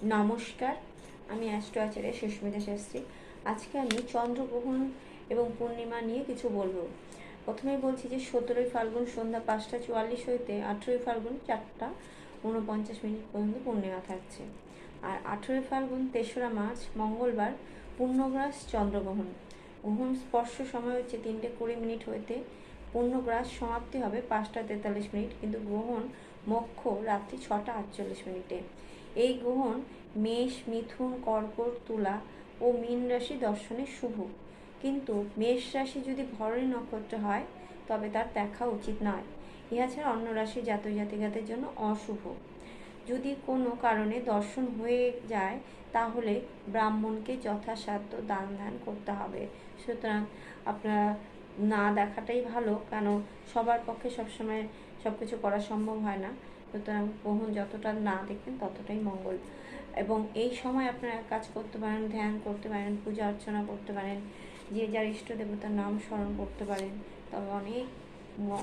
নমস্কার, আমি অ্যাস্ট্রো আচার্য সুস্মিতা শাস্ত্রী। আজকে আমি চন্দ্রগ্রহণ এবং পূর্ণিমা নিয়ে কিছু বলবো। প্রথমেই বলছি যে 17ই ফাল্গুন সন্ধ্যা 5:44 হইতে 18ই ফাল্গুন 4:49 পর্যন্ত পূর্ণিমা থাকছে। আর 18ই ফাল্গুন 3রা মার্চ মঙ্গলবার পূর্ণগ্রাস চন্দ্রগ্রহণ। গ্রহণ স্পর্শ সময় হচ্ছে 3:20 হইতে পূর্ণগ্রাস সমাপ্তি হবে 5:43, কিন্তু গ্রহণ মোক্ষ রাত্রি 6:48। এই গ্রহণ মেষ, মিথুন, কর্কট, তুলা ও মীন রাশি দর্শনে শুভ, কিন্তু মেষ রাশি যদি ভরণী নক্ষত্র হয় তবে তার দেখা উচিত নয়। ইহা ছাড়া অন্য রাশি জাতক জাতিকাদের জন্য অশুভ। যদি কোনো কারণে দর্শন হয়ে যায় তাহলে ব্রাহ্মণকে যথাসাধ্য দান ধ্যান করতে হবে। সুতরাং আপনারা না দেখাটাই ভালো, কেন সবার পক্ষে সবসময় সব কিছু করা সম্ভব হয় না। সুতরাং গ্রহণ যতটা না দেখবেন ততটাই মঙ্গল। এবং এই সময় আপনারা কাজ করতে পারেন, ধ্যান করতে পারেন, পূজা অর্চনা করতে পারেন, যে যার ইষ্ট দেবতার নাম স্মরণ করতে পারেন, তবে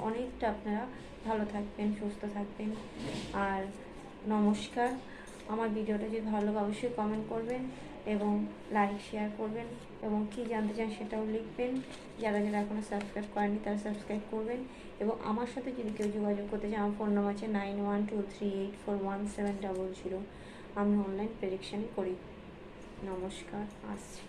অনেকটা আপনারা ভালো থাকবেন, সুস্থ থাকবেন। আর নমস্কার। আমার ভিডিওটা যদি ভালো লাগে অবশ্যই কমেন্ট করবেন এবং লাইক শেয়ার করবেন, এবং কী জানতে চান সেটাও লিখবেন। যারা যারা এখনও সাবস্ক্রাইব করেনি তারা সাবস্ক্রাইব করবেন। এবং আমার সাথে যদি কেউ যোগাযোগ করতে চান, আমার ফোন নাম্বার আছে 9123841700। আমি অনলাইন প্রেডিকশান করি। নমস্কার, আসছি।